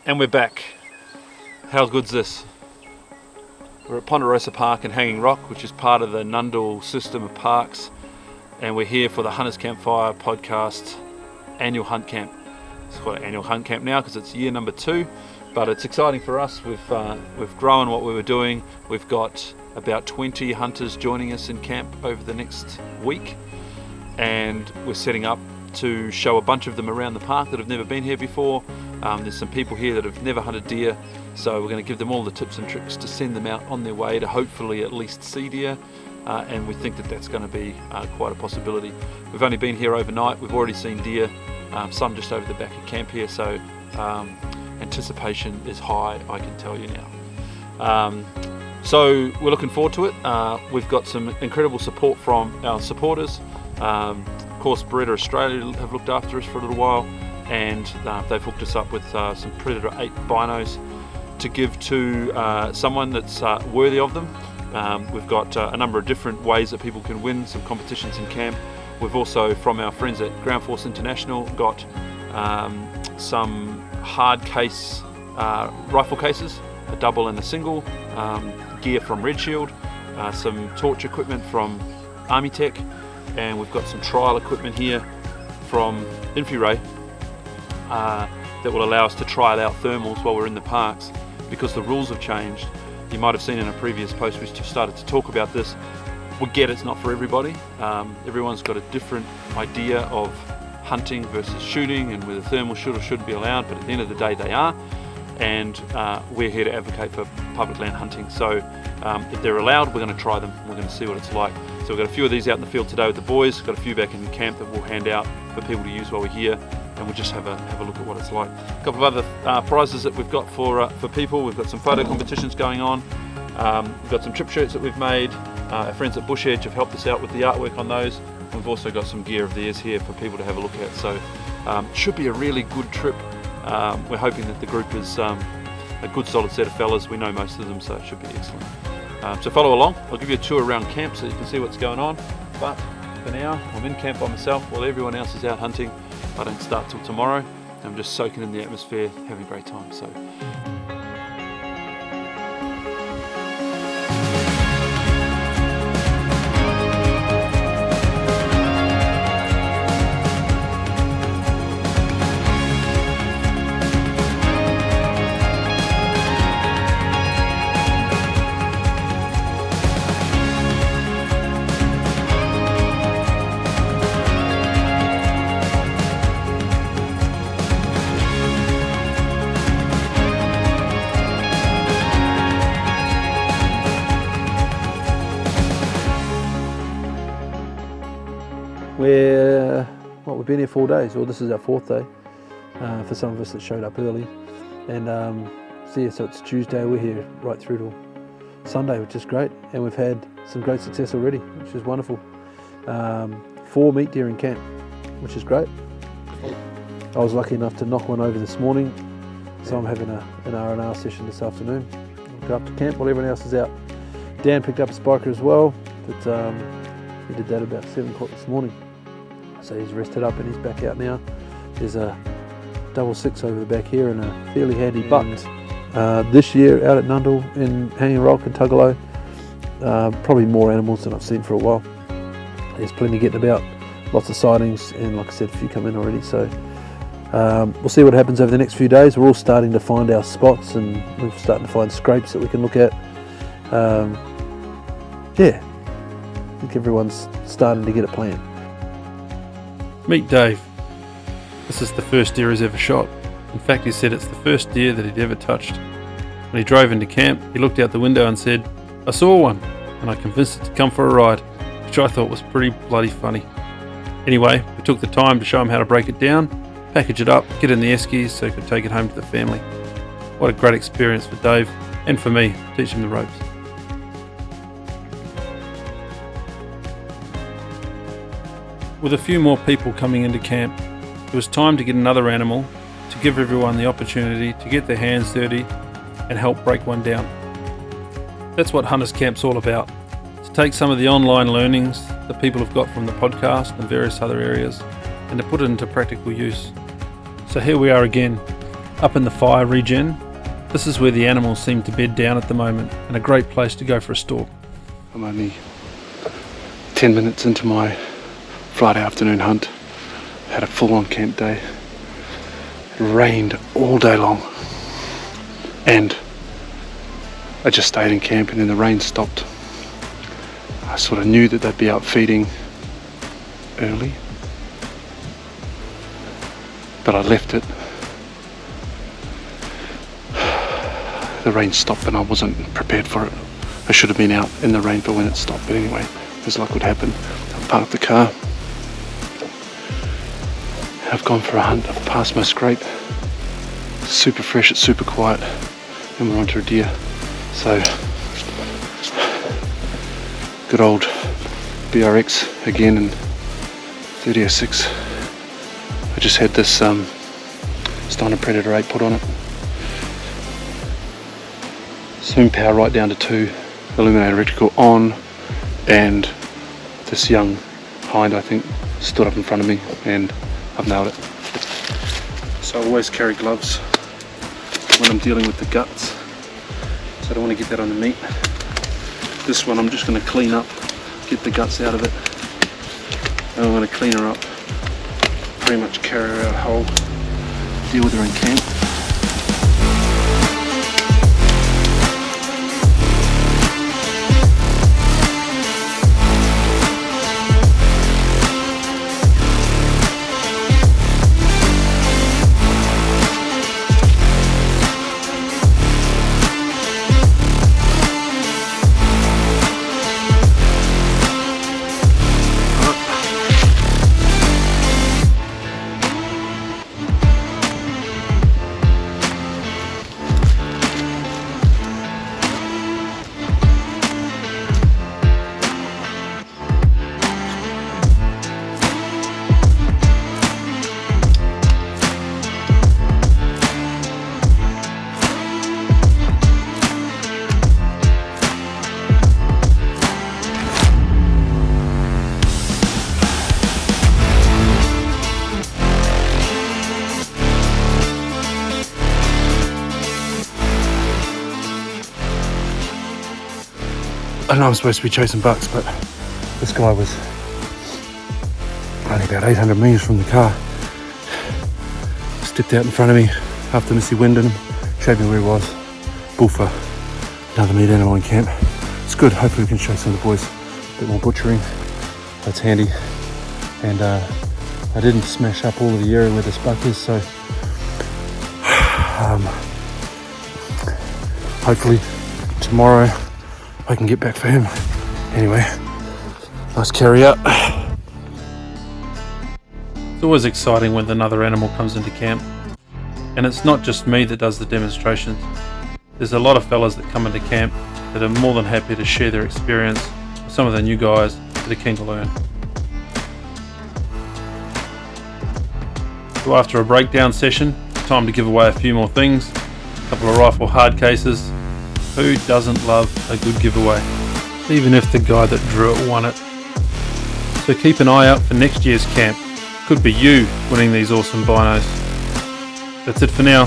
And we're back. How good's this? We're at Ponderosa Park and Hanging Rock, which is part of the Nundle system of parks, and we're here for the Hunters Campfire podcast annual hunt camp. It's called an annual hunt camp now because it's year number 2, but it's exciting for us. We've grown what we were doing. We've got about 20 hunters joining us in camp over the next week, and we're setting up to show a bunch of them around the park that have never been here before. There's some people here that have never hunted deer, so we're going to give them all the tips and tricks to send them out on their way to hopefully at least see deer, and we think that that's going to be quite a possibility. We've only been here overnight. We've already seen deer, some just over the back of camp here, so anticipation is high, I can tell you now. So we're looking forward to it. We've got some incredible support from our supporters. Of course, Beretta Australia have looked after us for a little while, and they've hooked us up with some Predator 8 binos to give to someone that's worthy of them. We've got a number of different ways that people can win some competitions in camp. We've also, from our friends at GroundForce International, got some hard case rifle cases, a double and a single, gear from Red Shield, some torch equipment from ArmyTek, and we've got some trial equipment here from Infrared that will allow us to trial out thermals while we're in the parks, because the rules have changed. You might have seen in a previous post we just started to talk about this. We get it's not for everybody. Everyone's got a different idea of hunting versus shooting and whether thermal should or shouldn't be allowed, but at the end of the day they are, and we're here to advocate for public land hunting. So if they're allowed, we're going to try them. We're going to see what it's like. So we've got a few of these out in the field today with the boys. Got a few back in camp that we'll hand out for people to use while we're here, and we'll just have a look at what it's like. A couple of other prizes that we've got for people. We've got some photo competitions going on. We've got some trip shirts that we've made. Our friends at Bush Edge have helped us out with the artwork on those. We've also got some gear of theirs here for people to have a look at. So it should be a really good trip. We're hoping that the group is a good solid set of fellas. We know most of them, so it should be excellent. So follow along. I'll give you a tour around camp so you can see what's going on. But for now, I'm in camp by myself while everyone else is out hunting. I don't start till tomorrow. I'm just soaking in the atmosphere, having a great time. So. We've been here 4 days, or this is our 4th day for some of us that showed up early, and so it's Tuesday. We're here right through till Sunday, which is great, and we've had some great success already, which is wonderful. 4 meat deer in camp, which is great. I was lucky enough to knock one over this morning, so I'm having an R&R session this afternoon. I'll go up to camp while everyone else is out. Dan picked up a spiker as well, but he did that about 7 o'clock this morning. So he's rested up and he's back out now. There's a 6.6 over the back here and a fairly handy buck. This year out at Nundle in Hanging Rock and Tugalo, probably more animals than I've seen for a while. There's plenty getting about, lots of sightings, and like I said, a few come in already. So we'll see what happens over the next few days. We're all starting to find our spots, and we're starting to find scrapes that we can look at. Yeah, I think everyone's starting to get a plan. Meet Dave. This is the first deer he's ever shot. In fact, he said it's the first deer that he'd ever touched. When he drove into camp, he looked out the window and said, "I saw one," and I convinced it to come for a ride, which I thought was pretty bloody funny. Anyway, we took the time to show him how to break it down, package it up, get in the eskies so he could take it home to the family. What a great experience for Dave, and for me, to teach him the ropes. With a few more people coming into camp, it was time to get another animal, to give everyone the opportunity to get their hands dirty and help break one down. That's what Hunters Camp's all about. It's to take some of the online learnings that people have got from the podcast and various other areas and to put it into practical use. So here we are again, up in the fire regen. This is where the animals seem to bed down at the moment, and a great place to go for a stalk. I'm only 10 minutes into my Friday afternoon hunt. Had a full-on camp day. It rained all day long, and I just stayed in camp, and then the rain stopped. I sort of knew that they'd be out feeding early, but I left it. The rain stopped and I wasn't prepared for it. I should have been out in the rain for when it stopped, but anyway, as luck would happen, I parked the car. I've gone for a hunt. I've passed my scrape. Super fresh, it's super quiet, and we're onto a deer. So, good old BRX again in 3006. I just had this Steiner Predator 8 put on it. Zoom power right down to 2, illuminated electrical on, and this young hind, I think, stood up in front of me, and I've nailed it. So I always carry gloves when I'm dealing with the guts, so I don't want to get that on the meat. This one I'm just going to clean up, get the guts out of it, and I'm going to clean her up, pretty much carry her out whole, deal with her in camp. I know I'm supposed to be chasing bucks, but this guy was only about 800 metres from the car. Stepped out in front of me after Missy winded him, showed me where he was. Bull for another meat animal in camp. It's good, hopefully we can show some of the boys a bit more butchering. That's handy. And I didn't smash up all of the area where this buck is, so hopefully tomorrow I can get back for him. Anyway, nice carry out. It's always exciting when another animal comes into camp, and it's not just me that does the demonstrations. There's a lot of fellas that come into camp that are more than happy to share their experience with some of the new guys that are keen to learn. So after a breakdown session, time to give away a few more things. A couple of rifle hard cases. Who doesn't love a good giveaway? Even if the guy that drew it won it. So keep an eye out for next year's camp. Could be you winning these awesome binos. That's it for now.